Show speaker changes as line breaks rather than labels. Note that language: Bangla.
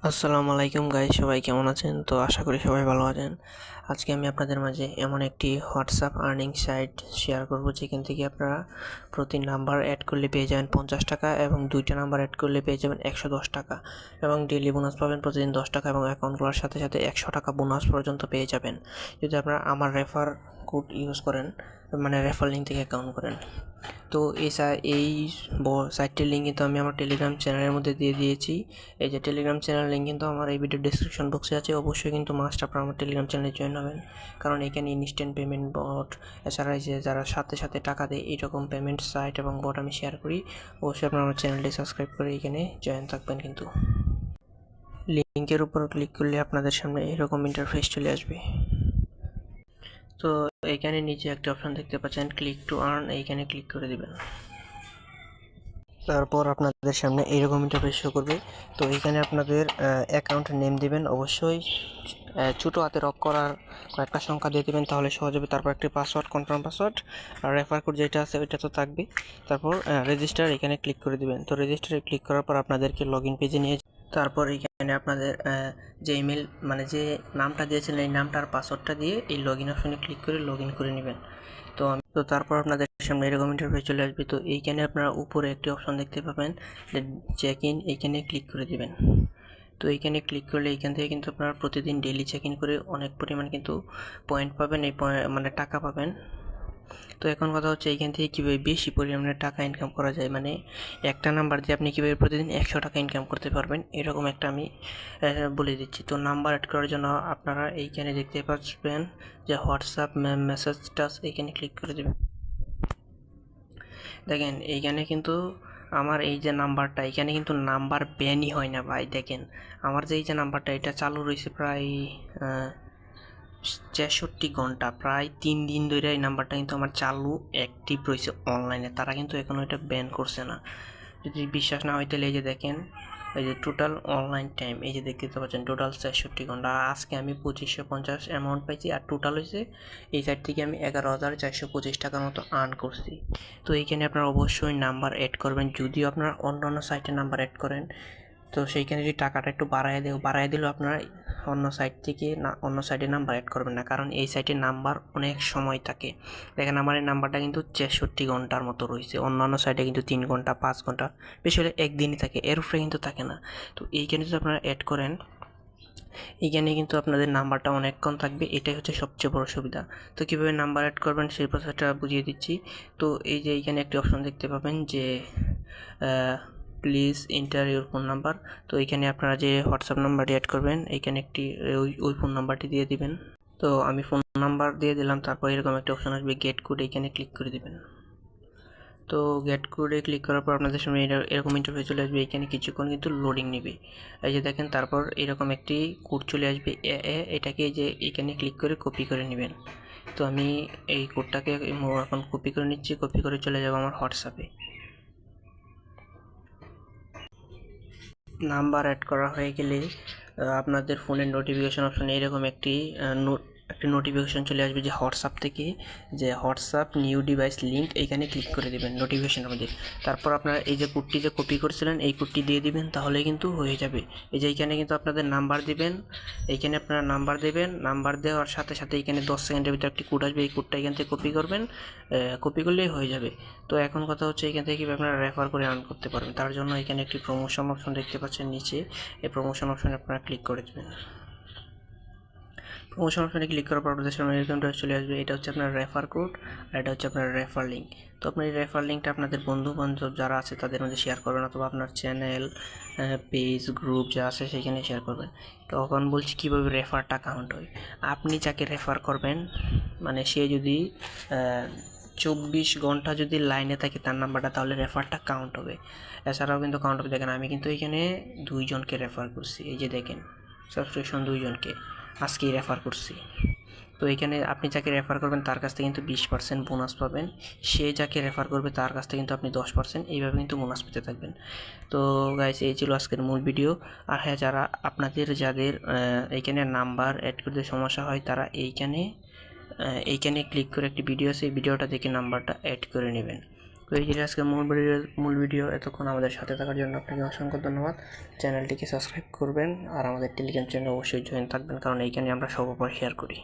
আসসালামু আলাইকুম গাইস, সবাই কেমন আছেন? তো আশা করি সবাই ভালো আছেন। আজকে আমি আপনাদের মাঝে এমন একটি হোয়াটসঅ্যাপ আর্নিং সাইট শেয়ার করব যেখান থেকে আপনারা প্রতি নাম্বার অ্যাড করলে পেয়ে যাবেন 50 টাকা এবং 2টা নাম্বার অ্যাড করলে পেয়ে যাবেন 110 টাকা এবং ডেইলি বোনাস পাবেন প্রতিদিন 10 টাকা এবং অ্যাকাউন্ট খোলার সাথে সাথে 100 টাকা বোনাস পর্যন্ত পেয়ে যাবেন যদি আপনারা আমার রেফার কোড ইউজ করেন, মানে রেফার লিঙ্ক থেকে অ্যাকাউন্ট করেন। তো এই সাইটটির লিঙ্ক কিন্তু আমি আমার টেলিগ্রাম চ্যানেলের মধ্যে দিয়ে দিয়েছি। এই যে টেলিগ্রাম চ্যানেল লিঙ্ক কিন্তু আমার এই ভিডিও ডেসক্রিপশন বক্সে আছে। অবশ্যই কিন্তু মাস্ট আপনারা আমার টেলিগ্রাম চ্যানেলে জয়েন হবেন, কারণ এখানে ইনস্ট্যান্ট পেমেন্ট বট, এছাড়া যে যারা সাথে সাথে টাকা দেয় এইরকম পেমেন্ট সাইট এবং বট আমি শেয়ার করি। অবশ্যই আপনারা আমার চ্যানেলটি সাবস্ক্রাইব করে এখানে জয়েন থাকবেন। কিন্তু লিঙ্কের উপর ক্লিক করলে আপনাদের সামনে এরকম ইন্টারফেস চলে আসবে। তো এইখানে নিচে একটা অপশন দেখতে পাচ্ছেন, ক্লিক টু আর্ন, এইখানে ক্লিক করে দিবেন। তারপর আপনাদের সামনে এইরকম ইন্টারফেস শো করবে। তো এইখানে আপনাদের অ্যাকাউন্ট নেম দিবেন, অবশ্যই ছোটো হাতের অক্ষর কয়েকটা সংখ্যা দিয়ে দেবেন, তাহলে সহজ হবে। তারপর একটি পাসওয়ার্ড, কনফার্ম পাসওয়ার্ড, আর রেফার কোড যেটা আছে ওইটা তো থাকবে। তারপর রেজিস্টার, এখানে ক্লিক করে দিবেন। তো রেজিস্টারে ক্লিক করার পর আপনাদেরকে লগ ইন পেজে নিয়ে, তারপর এখানে আপনাদের যে ইমেল মানে যে নামটা দিয়েছিলেন এই নামটার পাসওয়ার্ডটা দিয়ে এই লগ ইন অপশনে ক্লিক করে লগ ইন করে নেবেন। তো তারপর আপনাদের সামনে এরকম ইন্টারফেস চলে আসবে। তো এইখানে আপনারা উপরে একটি অপশন দেখতে পাবেন, চেক ইন, এইখানে ক্লিক করে দিবেন। তো এইখানে ক্লিক করলে এইখান থেকে কিন্তু আপনারা প্রতিদিন ডেইলি চেক ইন করে অনেক পরিমাণ কিন্তু পয়েন্ট পাবেন, এই মানে টাকা পাবেন। তো এখন কথা হচ্ছে এইখান থেকে কীভাবে বেশি পরিমাণে টাকা ইনকাম করা যায়, মানে একটা নাম্বার দিয়ে আপনি কীভাবে প্রতিদিন 100 টাকা ইনকাম করতে পারবেন, এরকম একটা আমি বলে দিচ্ছি। তো নাম্বার অ্যাড করার জন্য আপনারা এইখানে দেখতে পাচ্ছেন যে হোয়াটসঅ্যাপ মেসেজ টাচ, এইখানে ক্লিক করে দেবেন। দেখেন এইখানে কিন্তু আমার এই যে নাম্বারটা, এখানে কিন্তু নাম্বার ব্যানই হয় না ভাই। দেখেন আমার যে এই যে নাম্বারটা, এটা চালু রয়েছে প্রায় 63 ঘন্টা, প্রায় 3 দিন ধরে এই নাম্বারটা কিন্তু আমার চালু অ্যাক্টিভ রয়েছে অনলাইনে। তারা কিন্তু এখনও এটা ব্যান করছে না। যদি বিশ্বাস না হয় তাহলে এই যে দেখেন, এই যে টোটাল অনলাইন টাইম, এই যে দেখতে পাচ্ছেন টোটাল 64 ঘন্টা। আজকে আমি 2550 অ্যামাউন্ট পাইছি, আর টোটাল হয়েছে এই সাইট থেকে আমি 11,425 টাকার মতো আর্ন করছি। তো এইখানে আপনারা অবশ্যই নাম্বার অ্যাড করবেন। যদিও আপনারা অন্য সাইটে নাম্বার অ্যাড করেন, তো সেইখানে যদি টাকাটা একটু বাড়ায় দিলেও আপনারা অন্য সাইট থেকে অন্য সাইটে নাম্বার অ্যাড করবেন না, কারণ এই সাইটে নাম্বার অনেক সময় থাকে। দেখেন আমার এই নাম্বারটা কিন্তু 63 ঘন্টার মতো রয়েছে, অন্যান্য সাইটে কিন্তু 3 ঘন্টা 5 ঘন্টা, বেশি হলে একদিনই থাকে, এর উপরে কিন্তু থাকে না। তো এইখানে যদি আপনারা অ্যাড করেন, এইখানে কিন্তু আপনাদের নাম্বারটা অনেকক্ষণ থাকবে, এটাই হচ্ছে সবচেয়ে বড় সুবিধা। তো কীভাবে নাম্বার অ্যাড করবেন সেই প্রসেসটা বুঝিয়ে দিচ্ছি। তো এই যে এইখানে একটি অপশন দেখতে পাবেন যে please enter your phone number. তো এইখানে আপনারা যে হোয়াটসঅ্যাপ নাম্বারটি অ্যাড করবেন, এইখানে একটি ওই ফোন নাম্বারটি দিয়ে দিবেন। তো আমি ফোন নাম্বার দিয়ে দিলাম। তারপর এরকম একটা অপশন আসবে গেট কোড, এইখানে ক্লিক করে দিবেন। তো গেট কোডে ক্লিক করার পর আপনাদের সামনে এরকম ইন্টারফেস চলে আসবে। এখানে কিছুক্ষণ কিন্তু লোডিং নেবে, এই যে দেখেন। তারপর এরকম একটি কোড চলে আসবে, এটাকে যে এখানে ক্লিক করে কপি করে নেবেন। তো আমি এই কোডটাকে এখন কপি করে নিচ্ছি, কপি করে চলে যাব আমার হোয়াটসঅ্যাপে। নাম্বার অ্যাড করা হয়ে গেলে আপনাদের ফোনের নোটিফিকেশন অপশনে এরকম একটি নোটিফিকেশন চলে আসবে যে হোয়াটসঅ্যাপ থেকে, যে হোয়াটসঅ্যাপ নিউ ডিভাইস লিঙ্ক, এইখানে ক্লিক করে দেবেন নোটিফিকেশনের মধ্যে। তারপর আপনারা এই যে কোডটি যে কপি করছিলেন এই কোডটি দিয়ে দিবেন, তাহলে কিন্তু হয়ে যাবে। এই যে এইখানে কিন্তু আপনাদের নাম্বার দিবেন, এইখানে আপনারা নাম্বার দেবেন। নাম্বার দেওয়ার সাথে সাথে এখানে 10 সেকেন্ডের ভিতরে একটি কোড আসবে, এই কোডটা এখান থেকে কপি করবেন, কপি করলেই হয়ে যাবে। তো এখন কথা হচ্ছে এখান থেকে কীভাবে আপনারা রেফার করে আর্ন করতে পারবেন। তার জন্য এখানে একটি প্রমোশন অপশন দেখতে পাচ্ছেন নিচে, এই প্রমোশন অপশনে আপনারা ক্লিক করে দেবেন। প্রমোশন অপশনে ক্লিক করার পর আপনাদের সামনে এরকমটা চলে আসবে। এটা হচ্ছে আপনার রেফার কোড, আর এটা হচ্ছে আপনার রেফার লিঙ্ক। তো আপনার এই রেফার লিঙ্কটা আপনাদের বন্ধু বান্ধব যারা আছে তাদের মধ্যে শেয়ার করবেন, অথবা আপনার চ্যানেল, পেজ, গ্রুপ যা আছে সেখানে শেয়ার করবেন। তখন বলছি কীভাবে রেফারটা কাউন্ট হয়। আপনি যাকে রেফার করবেন, মানে সে যদি 24 ঘন্টা যদি লাইনে থাকে তার নাম্বারটা, তাহলে রেফারটা কাউন্ট হবে। এছাড়াও কিন্তু কাউন্ট হবে। দেখেন আমি কিন্তু এখানে 2 জনকে রেফার করছি, এই যে দেখেন সাবস্ক্রিপশন 2 জনকে আজকেই রেফার করছি। তো এখানে আপনি যাকে রেফার করবেন তার কাছ থেকে কিন্তু 20% বোনাস পাবেন, সে যাকে রেফার করবে তার কাছ থেকে কিন্তু আপনি 10%, এইভাবে কিন্তু বোনাস পেতে থাকবেন। তো গাইস, এই ছিল আজকের মূল ভিডিও। আর হ্যাঁ, যাদের এইখানে নাম্বার অ্যাড করতে সমস্যা হয় তারা এইখানে ক্লিক করে একটি ভিডিও আছে, এই ভিডিওটা দেখে নাম্বারটা অ্যাড করে নেবেন। তো এই ছিল আজকে মূল ভিডিও। এতক্ষণ আমাদের সাথে থাকার জন্য আপনাকে অসংখ্য ধন্যবাদ। চ্যানেলটিকে সাবস্ক্রাইব করবেন আর আমাদের টেলিগ্রাম চ্যানেলে অবশ্যই জয়েন থাকবেন, কারণ এইখানে আমরা সর্বপর শেয়ার করি।